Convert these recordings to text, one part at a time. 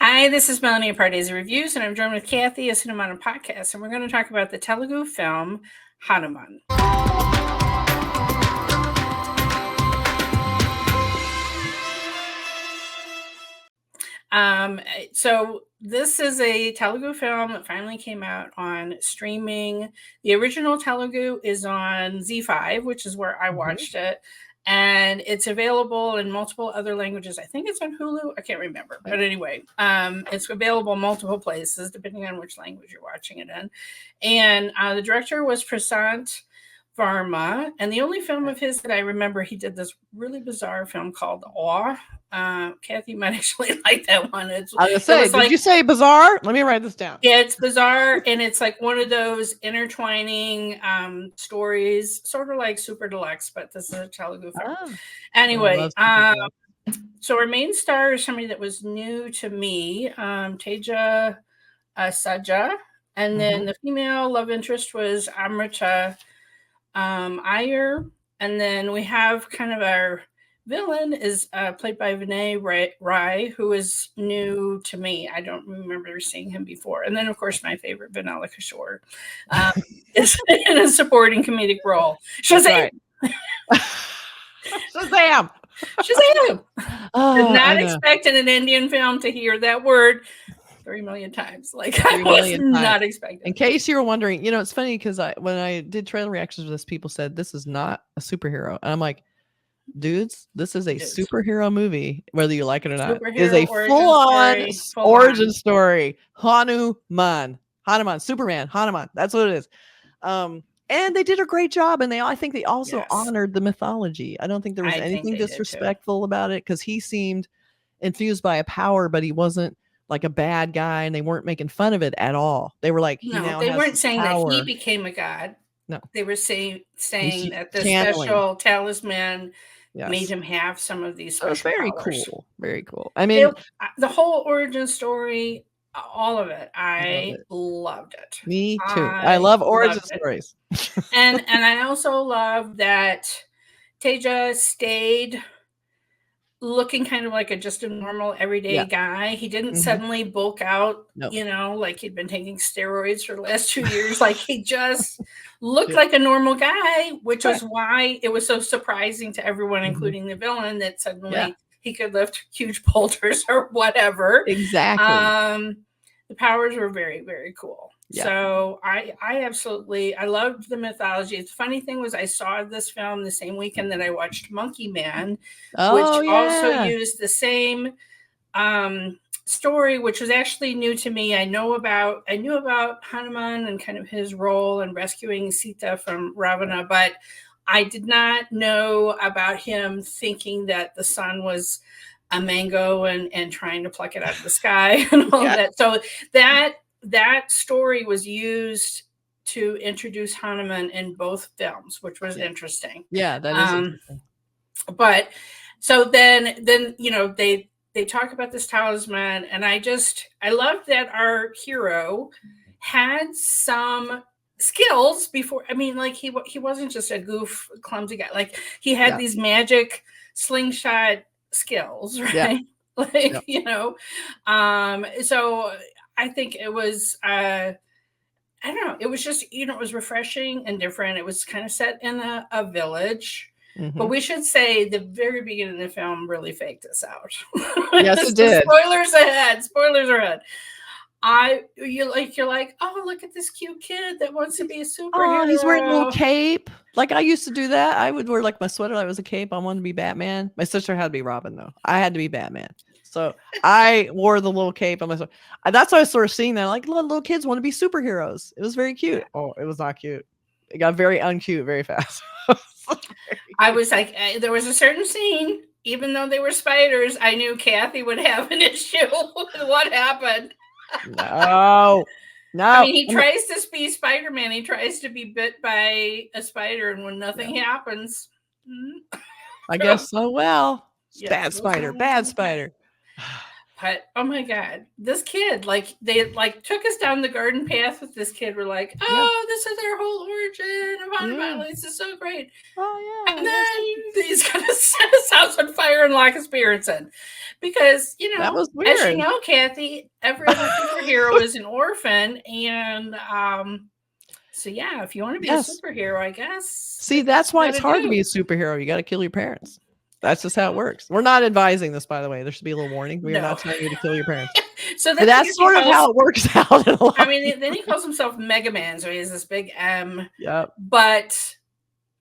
Hi, this is Melanie of Pardesi Reviews, and I'm joined with Kathy of Hanu-man Podcast, and we're going to talk about the Telugu film Hanu-man. So this is a Telugu film that finally came out on streaming. The original Telugu is on Z5, which is where I watched it. And it's available in multiple other languages. I think it's on Hulu. I can't remember. But anyway, it's available multiple places, depending on which language you're watching it in. And the director was Prasanth Varma. And the only film of his that I remember, he did this really bizarre film called Awe. Kathy might actually like that one. I was going to say, did you say bizarre? Let me write this down. Yeah, it's bizarre, and it's like one of those intertwining stories, sort of like Super Deluxe, but this is a Telugu film. Anyway, so our main star is somebody that was new to me, Teja Sajja, and then the female love interest was Amritha Aiyer, and then we have kind of our villain is played by Vinay Rai, who is new to me. I don't remember seeing him before. And then, of course, my favorite, Vennela, Kishore, is in a supporting comedic role. Shazam! Shazam! Shazam! Did not expect in an Indian film to hear that word 3 million times. Like, I was not expecting. In case you were wondering, you know, it's funny because when I did trailer reactions for this, people said this is not a superhero. And I'm like, dudes, this is a superhero movie, whether you like it or not. It is a full-on origin story. Hanu-man, Superman, Hanuman. That's what it is. And they did a great job, and I think they also honored the mythology. I don't think there was anything disrespectful about it, because he seemed infused by a power, but he wasn't like a bad guy, and they weren't making fun of it at all. They were like, they weren't saying that he became a god. No, they were saying that the special talisman made him have some of these special powers. Cool. Very cool. I mean, the whole origin story, all of it, I loved it. Me too. I love origin stories. and I also love that Teja stayed looking kind of like just a normal everyday guy. He didn't suddenly bulk out, you know, like he'd been taking steroids for the last 2 years. Like, he just looked like a normal guy, which was why it was so surprising to everyone, including the villain, that suddenly he could lift huge boulders or whatever. Exactly. The powers were very, very cool. Yeah. So I loved the mythology. The funny thing was, I saw this film the same weekend that I watched Monkey Man, which also used the same story, which was actually new to me. I knew about Hanuman and kind of his role in rescuing Sita from Ravana, but I did not know about him thinking that the sun was a mango and trying to pluck it out of the sky and all that. So that story was used to introduce Hanuman in both films, which was interesting. Yeah, that is interesting. But so then you know, they talk about this talisman, and I loved that our hero had some skills before. I mean, like, he wasn't just a goof, clumsy guy. Like, he had these magic slingshot skills, right? Like, you know, so I think it was, I don't know, it was just, you know, it was refreshing and different. It was kind of set in a village, but we should say the very beginning of the film really faked us out. Yes, it did. Spoilers ahead. You're like, oh, look at this cute kid that wants to be a superhero. Oh, he's wearing a little cape. Like, I used to do that. I would wear like my sweater that was a cape. I wanted to be Batman. My sister had to be Robin, though. I had to be Batman. So I wore the little cape on my sweater. That's why I was sort of seeing that. Like, little kids want to be superheroes. It was very cute. Oh, it was not cute. It got very uncute very fast. I was like, there was a certain scene, even though they were spiders, I knew Kathy would have an issue with what happened. No. I mean, he tries to be Spider-Man. He tries to be bit by a spider, and when nothing happens, I guess so. Well, bad spider. But oh my God, this kid, like they like took us down the garden path with this kid. We're like, oh, this is our whole origin of Hanu-man. This is so great. Oh yeah. And then he's gonna set his house on fire and lock his parents in. Because, you know, that was weird. As you know, Kathy, every other superhero is an orphan. And so yeah, if you want to be a superhero, I guess. See, that's why it's hard to be a superhero. You got to kill your parents. That's just how it works. We're not advising this, by the way. There should be a little warning. We are not telling you to kill your parents. So that's sort of how it works out. I mean, then he calls himself Mega Man, so he has this big M. Yep. But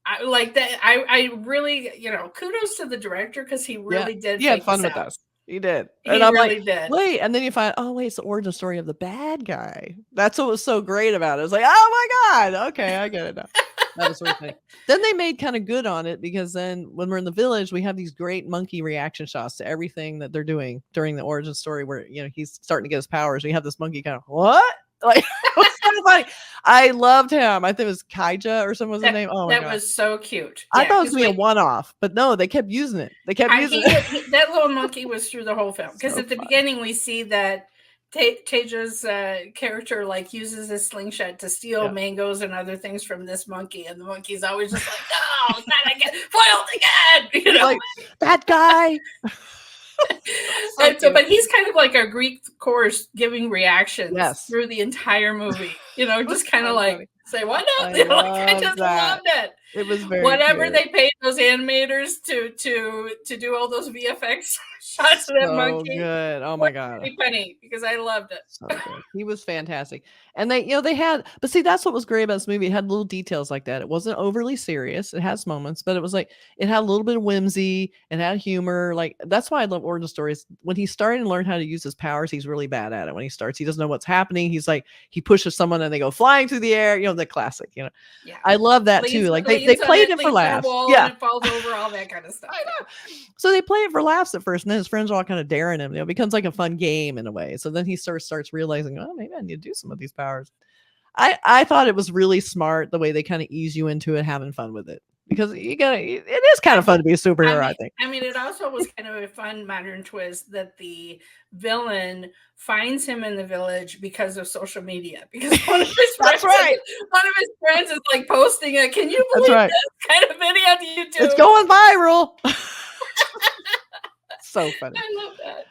I like that. I really, you know, kudos to the director because he really did. He had fun with us. He did. And I'm really did. Wait, and then you find, oh, wait, it's the origin story of the bad guy. That's what was so great about it. It was like, oh my God. Okay, I get it now. That was really funny. Then they made kind of good on it because then when we're in the village, we have these great monkey reaction shots to everything that they're doing during the origin story where, you know, he's starting to get his powers. We have this monkey kind of, what? Like, it was so funny. I loved him. I think it was Kaija or something was his name. Oh my God. That was so cute. I thought it was going to be a one-off, but no, they kept using it. That little monkey was through the whole film because at the beginning we see that Teja's character like uses his slingshot to steal mangoes and other things from this monkey, and the monkey's always just like, no, not again, foiled again. You know, like that guy. But he's kind of like a Greek chorus giving reactions through the entire movie. You know, just kind of like say, "What now?" I just loved it. It was very whatever cute. They paid those animators to do all those VFX shots of that monkey. Good. Oh my God. Penny, because I loved it. So good. He was fantastic. And they, you know, they had, but see, that's what was great about this movie. It had little details like that. It wasn't overly serious. It has moments, but it was like, it had a little bit of whimsy and had humor. Like, that's why I love origin stories. When he's starting to learn how to use his powers, he's really bad at it. When he starts, he doesn't know what's happening. He's like, he pushes someone and they go flying through the air. You know, the classic, you know. Yeah. I love that too. Like they played it for laughs. Yeah. And it falls over, all that kind of stuff. I know. So they play it for laughs at first, and then his friends are all kind of daring him. You know, it becomes like a fun game in a way. So then he starts realizing, oh, maybe I need to do some of these powers. I thought it was really smart the way they kind of ease you into it, having fun with it. Because it is kind of fun to be a superhero, I think. I mean, it also was kind of a fun modern twist that the villain finds him in the village because of social media. Because one of his friends, is like posting a, can you believe this kind of video on YouTube? It's going viral. So funny. I love that.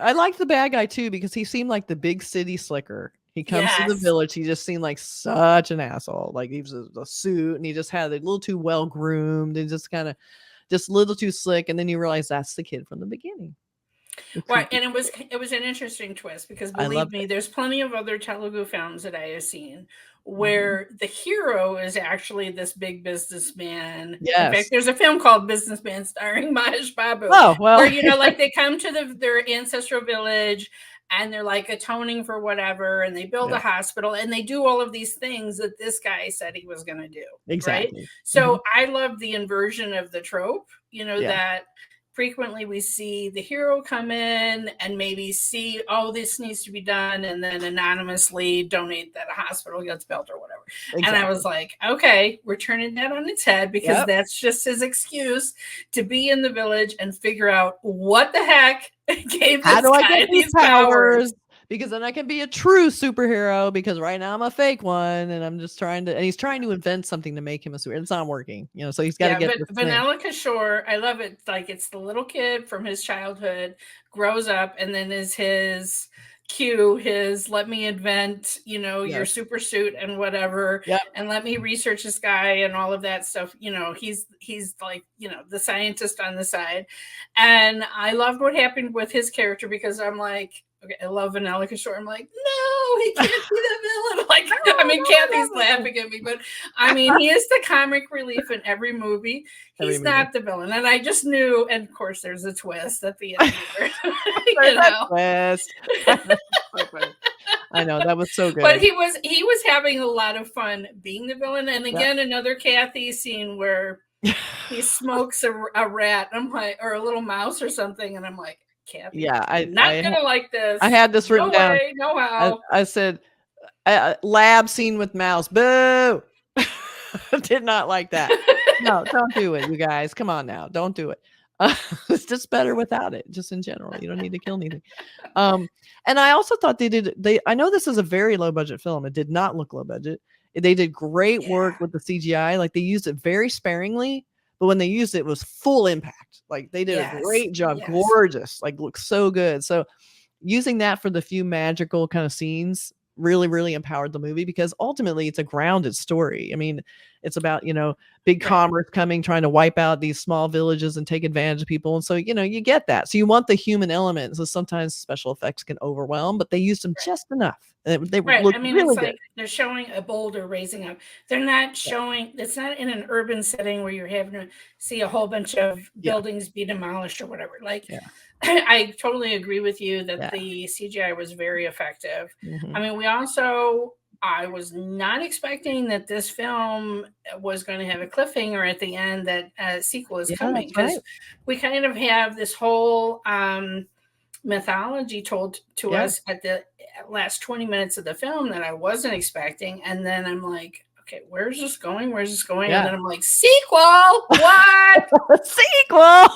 I like the bad guy too, because he seemed like the big city slicker. He comes to the village. He just seemed like such an asshole. Like he was a suit and he just had a little too well groomed and just kind of just a little too slick. And then you realize that's the kid from the beginning. Right. And it was an interesting twist because believe me, there's plenty of other Telugu films that I have seen where the hero is actually this big businessman. Yes. In fact, there's a film called Businessman starring Mahesh Babu. Oh, well. Where, you know, like they come to their ancestral village and they're like atoning for whatever, and they build a hospital, and they do all of these things that this guy said he was going to do. Exactly. Right? So I love the inversion of the trope, you know, that frequently we see the hero come in and maybe see, oh, this needs to be done, and then anonymously donate that a hospital gets built or whatever. Exactly. And I was like, okay, we're turning that on its head because that's just his excuse to be in the village and figure out what the heck gave this guy get these powers. Because then I can be a true superhero, because right now I'm a fake one, and I'm just and he's trying to invent something to make him a superhero. It's not working, you know, so he's got to get this Vennela Kishore, I love it. Like, it's the little kid from his childhood, grows up, and then is his cue, let me invent, you know, your super suit and whatever, and let me research this guy and all of that stuff. You know, he's like, you know, the scientist on the side. And I loved what happened with his character, because I'm like, okay, I love Vennela Kishore. I'm like, no, he can't be the villain. Like, I mean, Kathy's laughing at me, but I mean, he is the comic relief in every movie. He's not the villain. And I just knew, and of course, there's a twist at the end. You know? Twist. I know, that was so good. But he was having a lot of fun being the villain. And again, another Kathy scene where he smokes a rat. I'm like, or a little mouse or something, and I'm like, Kathy, I'm not gonna like this. I had this written down. No how. I said, lab scene with mouse. Boo! Did not like that. No, don't do it, you guys. Come on now, don't do it. It's just better without it, just in general. You don't need to kill anything. And I also thought I know this is a very low budget film. It did not look low budget. They did great work with the CGI. Like, they used it very sparingly, but when they used it, it was full impact. Like, they did a great job. Gorgeous. Like, looks so good. So using that for the few magical kind of scenes really, really empowered the movie, because ultimately it's a grounded story. I mean, it's about, big commerce coming, trying to wipe out these small villages and take advantage of people. And so, you get that. So you want the human element. So sometimes special effects can overwhelm, but they used them just enough. They look really good. They're showing a boulder raising up. They're not showing, it's not in an urban setting where you're having to see a whole bunch of buildings be demolished or whatever. Like, I totally agree with you that the CGI was very effective. I mean, I was not expecting that this film was going to have a cliffhanger at the end that a sequel is coming, because we kind of have this whole mythology told to us at the last 20 minutes of the film that I wasn't expecting. And then I'm like, okay, where's this going? Where's this going? And then I'm like, sequel? What? Sequel?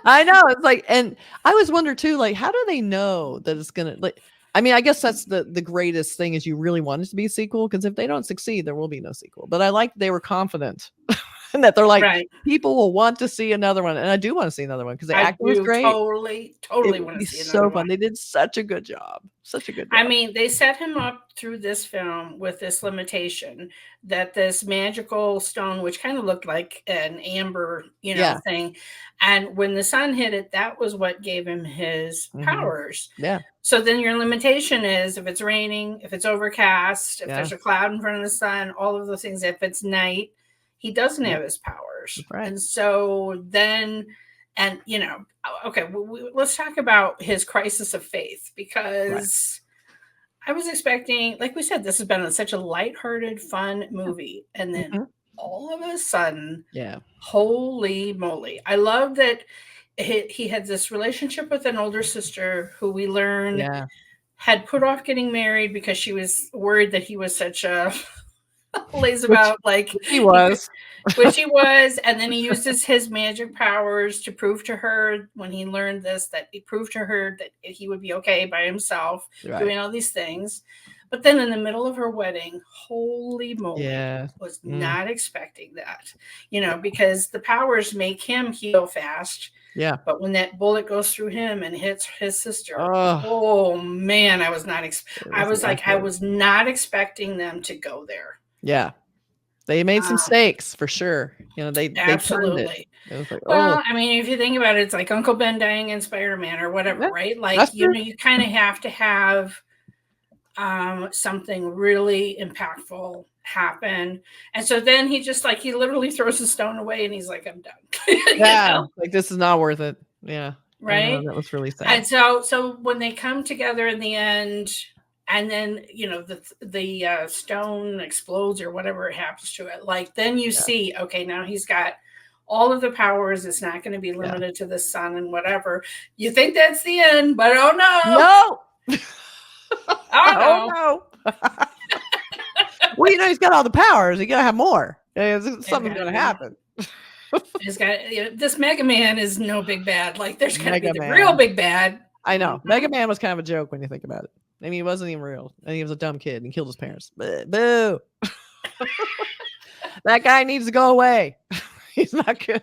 I know. It's like, and I always wonder too, like, how do they know that it's going to, like, I mean, I guess that's the greatest thing, is you really want it to be a sequel, because if they don't succeed, there will be no sequel. But I like they were confident and that they're like, people will want to see another one. And I do want to see another one, because the acting was great. Totally want to see another one. They did such a good job. Such a good job. I mean, they set him up through this film with this limitation that this magical stone, which kind of looked like an amber, thing. And when the sun hit it, that was what gave him his powers. Yeah. So then your limitation is if it's raining, if it's overcast, if there's a cloud in front of the sun, all of those things. If it's night, he doesn't have his powers. Right. And so then, okay, let's talk about his crisis of faith, because I was expecting, like we said, this has been such a lighthearted, fun movie. And then all of a sudden, holy moly. I love that he had this relationship with an older sister who we learned had put off getting married because she was worried that he was such a lays about, like he was. Which he was. And then he uses his magic powers to prove to her, when he learned this, that he proved to her that he would be okay by himself, doing all these things. But then in the middle of her wedding, holy moly, was not expecting that, because the powers make him heal fast. Yeah. But when that bullet goes through him and hits his sister, oh man, I was not expecting them to go there. Yeah. They made some mistakes for sure. They absolutely. It was like, well, I mean, if you think about it, it's like Uncle Ben dying in Spider-Man or whatever, right? Like, you kind of have to have something really impactful happen. And so then he just he literally throws the stone away and he's like, I'm done. Like, this is not worth it. Yeah. Right. That was really sad. And so when they come together in the end, and then, the stone explodes or whatever happens to it, then you see, okay, now he's got all of the powers. It's not going to be limited to the sun and whatever. You think that's the end, but oh no. No. Oh no. Well, he's got all the powers. He gotta have more. Something's gonna happen. He's got this Mega Man is no big bad. Like, there's gonna be the real big bad. I know. Mega Man was kind of a joke when you think about it. I mean, he wasn't even real. And he was a dumb kid and killed his parents. Boo. That guy needs to go away. He's not good.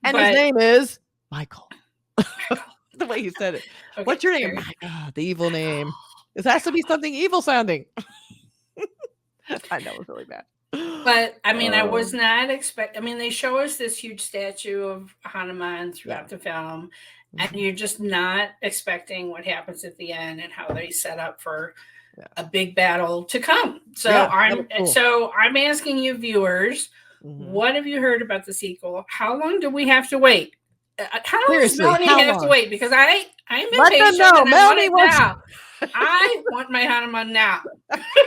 And his name is Michael. The way he said it. Okay, what's your name? The evil name. This has to be something evil sounding. I know, it was really bad. But I mean, I was not expecting. I mean, they show us this huge statue of Hanu-man throughout the film, and you're just not expecting what happens at the end and how they set up for a big battle to come. So I'm asking you, viewers, what have you heard about the sequel? How long do we have to wait? How long does Melanie have to wait? Because I'm impatient. Melanie wants now. I want my Hanuman now.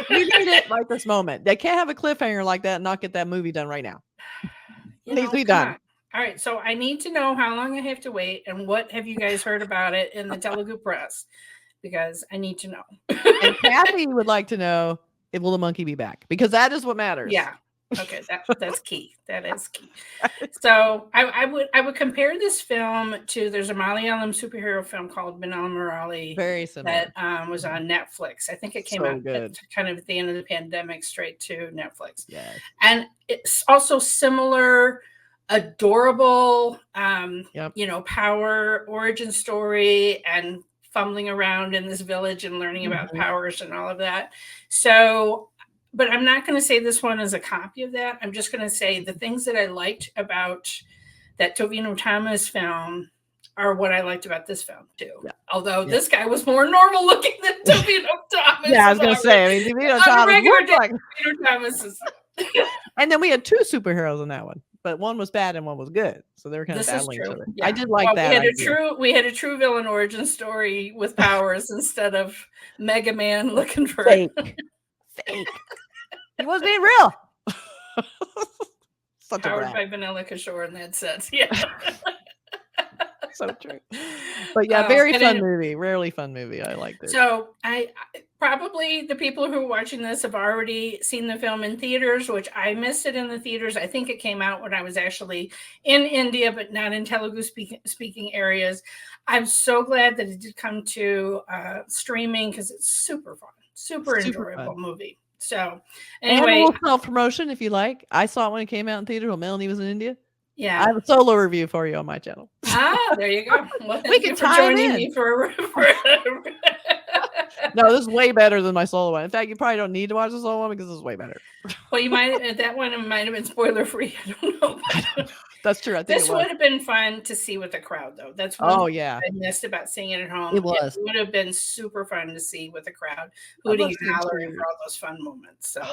We need it right this moment. They can't have a cliffhanger like that and not get that movie done right now. It needs to be done. All right, so I need to know how long I have to wait and what have you guys heard about it in the Telugu press, because I need to know. And Kathy would like to know, will the monkey be back? Because that is what matters. Yeah. Okay, that's key. That is key. So I would compare this film to, there's a Malayalam superhero film called Vennela Murali. Very similar. That was on Netflix. I think it came out kind of at the end of the pandemic, straight to Netflix. Yes. And it's also similar, adorable, power origin story, and fumbling around in this village and learning about powers and all of that. So, but I'm not going to say this one is a copy of that. I'm just going to say the things that I liked about that Tovino Thomas film are what I liked about this film too. Yeah. Although this guy was more normal looking than Tovino Thomas. Yeah, I was going to say, I mean, Tovino Thomas is... And then we had two superheroes in that one, but one was bad and one was good, so they were kind of battling each other. Yeah. I did like that. We had a true villain origin story with powers instead of Mega Man looking for fake. He wasn't being real. Powered by Vanilla Kishore in that sense. Yeah. So true. But yeah, very fun movie. Rarely fun movie. I like this. So I probably, the people who are watching this have already seen the film in theaters, which I missed it in the theaters. I think it came out when I was actually in India, but not in Telugu speaking areas. I'm so glad that it did come to streaming, because it's super fun, super enjoyable movie. So anyway, and a little self-promotion if you like. I saw it when it came out in theater while Melanie was in India. Yeah, I have a solo review for you on my channel. There you go. Well, thank you for joining me for No, this is way better than my solo one. In fact, you probably don't need to watch the solo one because this is way better. Well, you might, that one might have been spoiler free. I don't know. That's true. I think this would have been fun to see with the crowd, though. That's one thing I missed about seeing it at home. It would have been super fun to see with the crowd, hooting and hollering for all those fun moments. So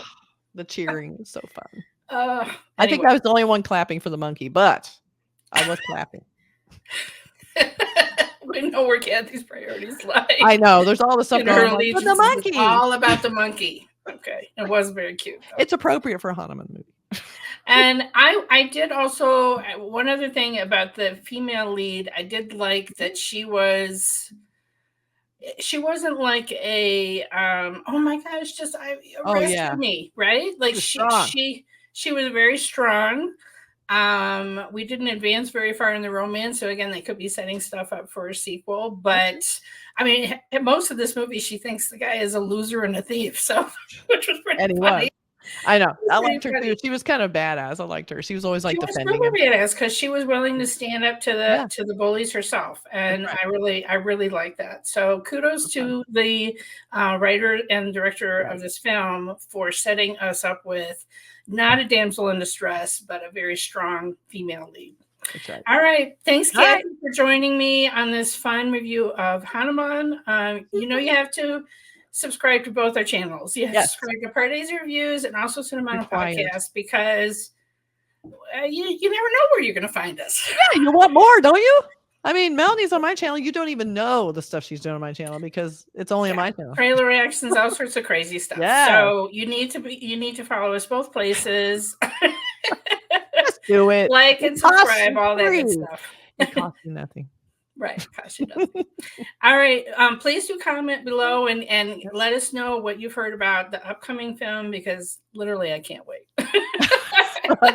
the cheering is so fun. Anyway. I think I was the only one clapping for the monkey, but I was clapping. We know where Kathy's priorities lie. I know. There's all the stuff going on. But the monkey. It's all about the monkey. Okay. It was very cute, though. It's appropriate for a Hanuman movie. And I did also, one other thing about the female lead, I did like that she wasn't like a oh my gosh, just rescue me, right? Like she was very strong. We didn't advance very far in the romance, so again, they could be setting stuff up for a sequel. But I mean, in most of this movie, she thinks the guy is a loser and a thief, so which was pretty funny. I know. I liked her too. She was kind of badass. I liked her. She was always like defending him. Badass because she was willing to stand up to the bullies herself, and I really like that. So kudos to the writer and director of this film for setting us up with not a damsel in distress, but a very strong female lead. That's right. All right. Thanks, Kathy, for joining me on this fun review of Hanuman. You have to subscribe to both our channels. Yes. Subscribe to Pardesi Reviews and also Cinematic Podcast, because you never know where you're going to find us. Yeah, you want more, don't you? I mean, Melanie's on my channel. You don't even know the stuff she's doing on my channel because it's only on my channel. Trailer reactions, all sorts of crazy stuff. Yeah. So you need to follow us both places. Just do it. Like and subscribe, all that good stuff. It costs you nothing. Right. Costs you nothing. All right. Please do comment below and let us know what you've heard about the upcoming film, because literally I can't wait.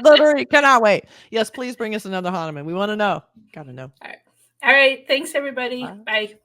Literally cannot wait. Yes, please bring us another Hanuman. We want to know. Gotta know. All right. Thanks, everybody. Bye.